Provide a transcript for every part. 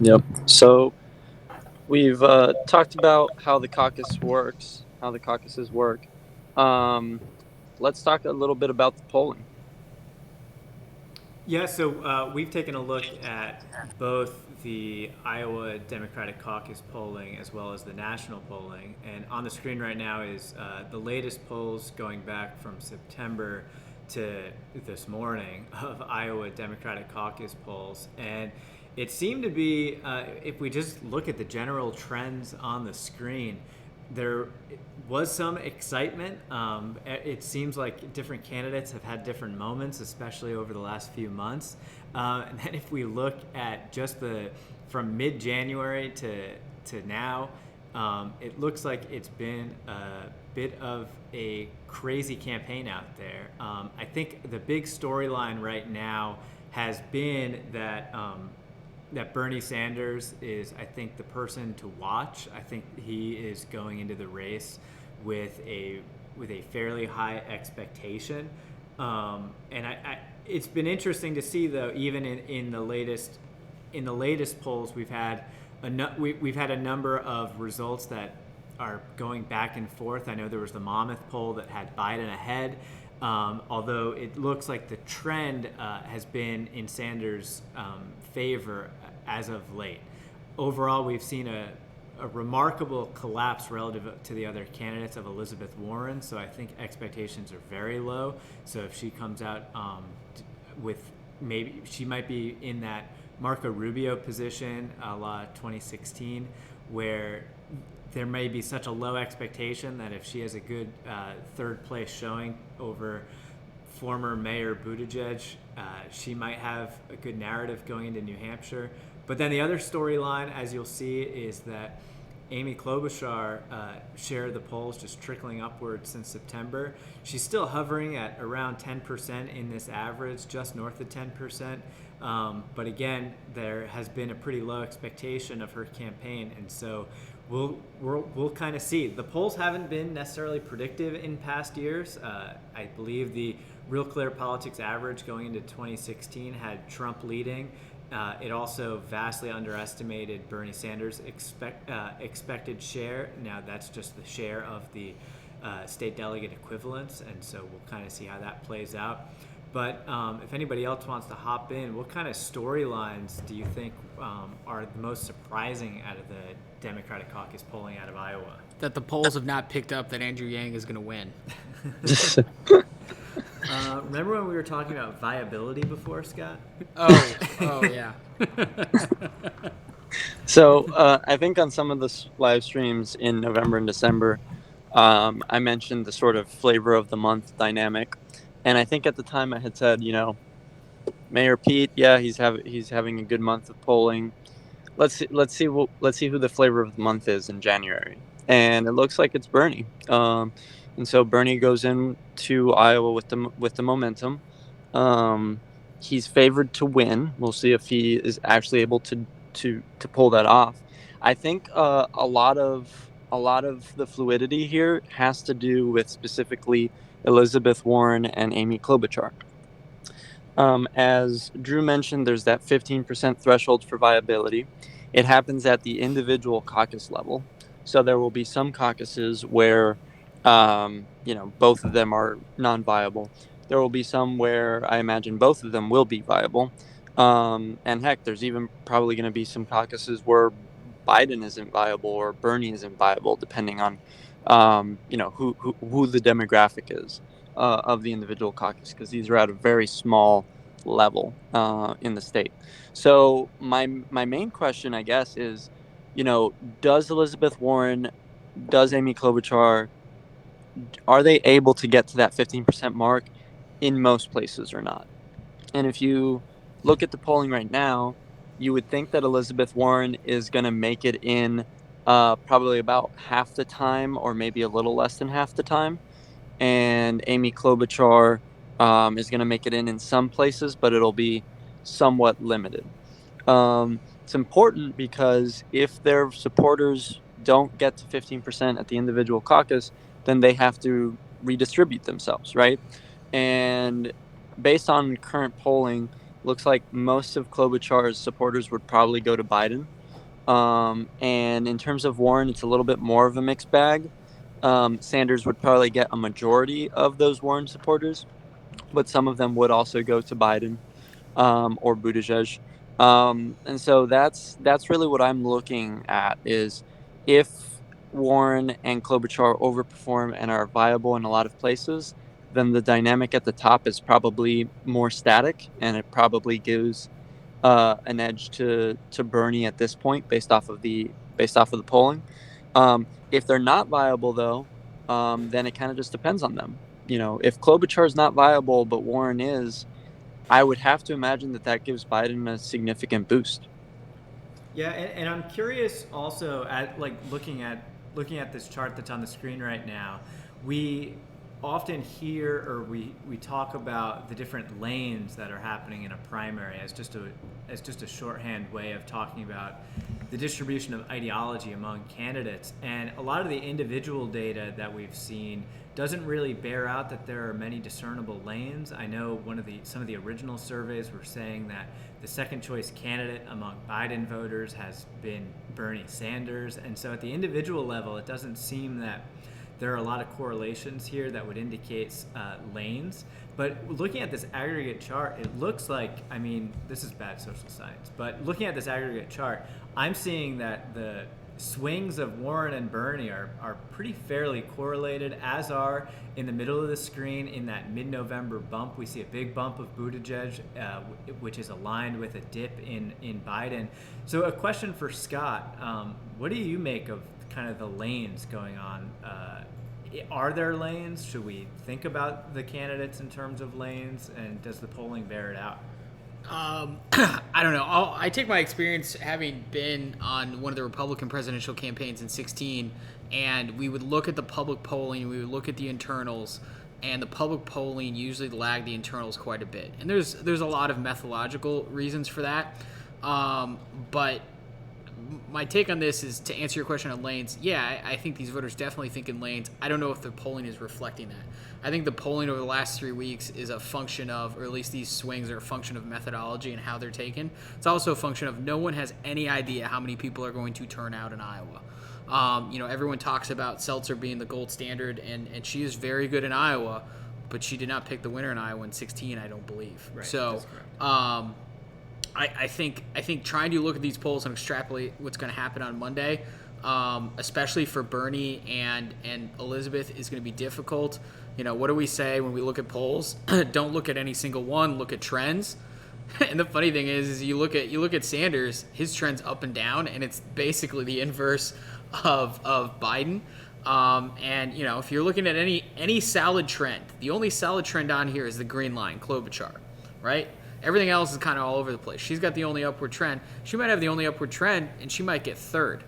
Yep. So we've talked about how the caucus works, how the caucuses work. Um, let's talk a little bit about the polling. Yeah, so we've taken a look at both the Iowa Democratic Caucus polling as well as the national polling. And on the screen right now is the latest polls going back from September to this morning of Iowa Democratic Caucus polls. And it seemed to be, if we just look at the general trends on the screen, there was some excitement. It seems like different candidates have had different moments, especially over the last few months. And then if we look at just the from mid-January to now, it looks like it's been a bit of a crazy campaign out there. I think the big storyline right now has been that Bernie Sanders is, I think, the person to watch. I think he is going into the race with a fairly high expectation, and it's been interesting to see though, even in the latest polls, we've had a number of results that are going back and forth. I know there was the Monmouth poll that had Biden ahead, although it looks like the trend has been in Sanders' favor as of late. Overall, we've seen a remarkable collapse relative to the other candidates of Elizabeth Warren. So I think expectations are very low. So if she comes out with maybe she might be in that Marco Rubio position a la 2016, where there may be such a low expectation that if she has a good third place showing over former Mayor Buttigieg, she might have a good narrative going into New Hampshire. But then the other storyline, as you'll see, is that Amy Klobuchar share of the polls just trickling upward since September. She's still hovering at around 10% in this average, just north of 10%. But again, there has been a pretty low expectation of her campaign, and so we'll kind of see. The polls haven't been necessarily predictive in past years. I believe the Real Clear Politics average going into 2016 had Trump leading. It also vastly underestimated Bernie Sanders' expected share. Now that's just the share of the state delegate equivalents, and so we'll kind of see how that plays out. But if anybody else wants to hop in, what kind of storylines do you think are the most surprising out of the Democratic caucus polling out of Iowa? That the polls have not picked up that Andrew Yang is going to win. Remember when we were talking about viability before, Scott? Oh yeah. So I think on some of the live streams in November and December, I mentioned the sort of flavor of the month dynamic, and I think at the time I had said, Mayor Pete, yeah, he's having a good month of polling. Let's see who the flavor of the month is in January, and it looks like it's Bernie. And so Bernie goes into Iowa with the momentum. Um, he's favored to win. We'll see if he is actually able to pull that off. I think a lot of the fluidity here has to do with specifically Elizabeth Warren and Amy Klobuchar. As Drew mentioned, there's that 15% threshold for viability. It happens at the individual caucus level. So there will be some caucuses where, both of them are non viable. There will be some where I imagine both of them will be viable. And heck, there's even probably going to be some caucuses where Biden isn't viable or Bernie isn't viable, depending on, who the demographic is of the individual caucus, because these are at a very small level in the state. So my main question, I guess, is, does Elizabeth Warren, does Amy Klobuchar, are they able to get to that 15% mark in most places or not? And if you look at the polling right now, you would think that Elizabeth Warren is going to make it in probably about half the time, or maybe a little less than half the time, and Amy Klobuchar is going to make it in some places, but it'll be somewhat limited. It's important because if their supporters don't get to 15% at the individual caucus, then they have to redistribute themselves, right? And based on current polling, looks like most of Klobuchar's supporters would probably go to Biden. And in terms of Warren, it's a little bit more of a mixed bag. Sanders would probably get a majority of those Warren supporters, but some of them would also go to Biden, or Buttigieg. And so that's really what I'm looking at is if Warren and Klobuchar overperform and are viable in a lot of places, then the dynamic at the top is probably more static, and it probably gives an edge to Bernie at this point based off of the polling. If they're not viable though, then it kind of just depends on them. If Klobuchar is not viable but Warren is, I would have to imagine that gives Biden a significant boost. Yeah, and I'm curious also at like looking at this chart that's on the screen right now. We often hear or we talk about the different lanes that are happening in a primary as just a shorthand way of talking about the distribution of ideology among candidates. And a lot of the individual data that we've seen doesn't really bear out that there are many discernible lanes. I know some of the original surveys were saying that the second choice candidate among Biden voters has been Bernie Sanders. And so at the individual level, it doesn't seem that there are a lot of correlations here that would indicate lanes. But looking at this aggregate chart, it looks like, I mean, this is bad social science, but looking at this aggregate chart, I'm seeing that the swings of Warren and Bernie are pretty fairly correlated, as are in the middle of the screen in that mid-November bump. We see a big bump of Buttigieg, which is aligned with a dip in Biden. So a question for Scott, what do you make of kind of the lanes going on? Are there lanes? Should we think about the candidates in terms of lanes? And does the polling bear it out? I don't know. I take my experience having been on one of the Republican presidential campaigns in 2016, and we would look at the public polling, we would look at the internals, and the public polling usually lagged the internals quite a bit. And there's a lot of methodological reasons for that. But my take on this is to answer your question on lanes. Yeah, I think these voters definitely think in lanes. I don't know if the polling is reflecting that. I think the polling over the last 3 weeks is a function of, or at least these swings are a function of methodology and how they're taken. It's also a function of no one has any idea how many people are going to turn out in Iowa. Everyone talks about Seltzer being the gold standard, and she is very good in Iowa, but she did not pick the winner in Iowa in 2016, I don't believe. Right, so, I think trying to look at these polls and extrapolate what's going to happen on Monday, especially for Bernie and Elizabeth, is going to be difficult. What do we say when we look at polls? Don't look at any single one. Look at trends. And the funny thing is you look at Sanders, his trend's up and down, and it's basically the inverse of Biden. And if you're looking at any solid trend, the only solid trend on here is the green line, Klobuchar, right? Everything else is kind of all over the place. She's got the only upward trend. She might have the only upward trend, and she might get third.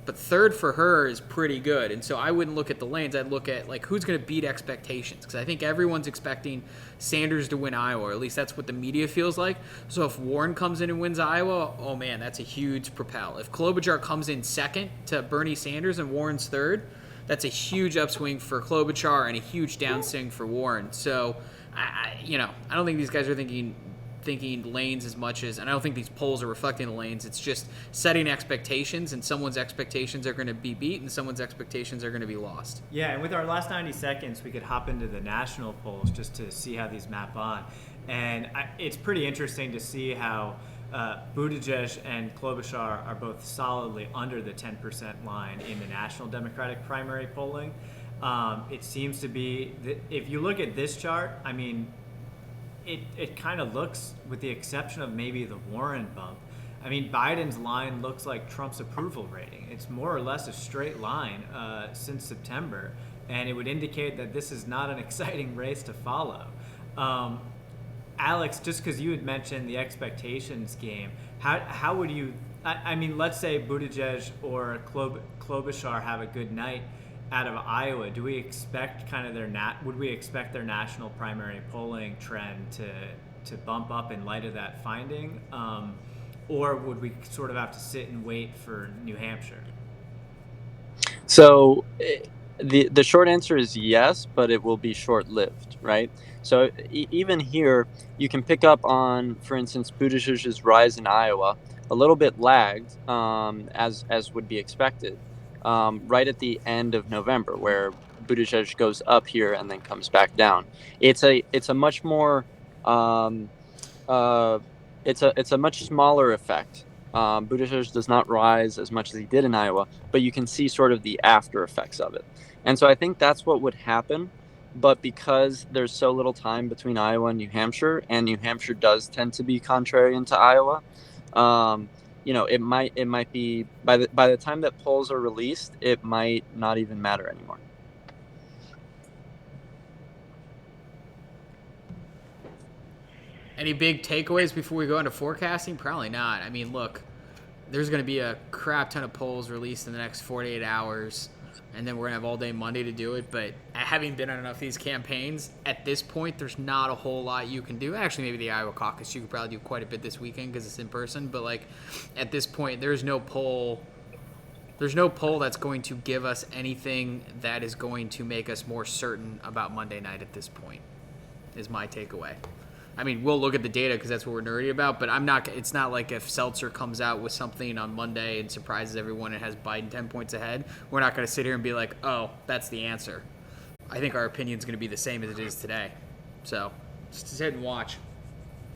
But third for her is pretty good. And so I wouldn't look at the lanes. I'd look at, who's going to beat expectations. Because I think everyone's expecting Sanders to win Iowa, or at least that's what the media feels like. So if Warren comes in and wins Iowa, oh, man, that's a huge propel. If Klobuchar comes in second to Bernie Sanders and Warren's third, that's a huge upswing for Klobuchar and a huge downswing for Warren. So, I don't think these guys are thinking lanes as much as, and I don't think these polls are reflecting the lanes. It's just setting expectations, and someone's expectations are going to be beat and someone's expectations are going to be lost. Yeah, and with our last 90 seconds, we could hop into the national polls just to see how these map on. And it's pretty interesting to see how Buttigieg and Klobuchar are both solidly under the 10% line in the national Democratic primary polling. It seems to be, if you look at this chart, I mean, it kind of looks, with the exception of maybe the Warren bump, I mean, Biden's line looks like Trump's approval rating. It's more or less a straight line since September, and it would indicate that this is not an exciting race to follow. Alex, just because you had mentioned the expectations game, how would you, I mean, let's say Buttigieg or Klobuchar have a good night out of Iowa. Do we expect kind of would we expect their national primary polling trend to bump up in light of that finding? Or would we sort of have to sit and wait for New Hampshire? So The short answer is yes, but it will be short lived, right? So even here, you can pick up on, for instance, Buttigieg's rise in Iowa, a little bit lagged, as would be expected, right at the end of November, where Buttigieg goes up here and then comes back down. It's a much more um, uh, it's a much smaller effect. Buttigieg does not rise as much as he did in Iowa, but you can see sort of the after effects of it. And so I think that's what would happen. But because there's so little time between Iowa and New Hampshire does tend to be contrarian to Iowa, um, it might be by the time that polls are released, it might not even matter anymore. Any big takeaways before we go into forecasting? Probably not. I mean, look, there's going to be a crap ton of polls released in the next 48 hours, and then we're going to have all day Monday to do it. But having been on enough of these campaigns, at this point, there's not a whole lot you can do. Actually, maybe the Iowa caucus, you could probably do quite a bit this weekend because it's in person. But, like, at this point, there's no poll. There's no poll that's going to give us anything that is going to make us more certain about Monday night at this point, is my takeaway. I mean, we'll look at the data because that's what we're nerdy about, but I'm not. It's not like if Seltzer comes out with something on Monday and surprises everyone and has Biden 10 points ahead, we're not going to sit here and be like, oh, that's the answer. I think our opinion's going to be the same as it is today. So just sit and watch.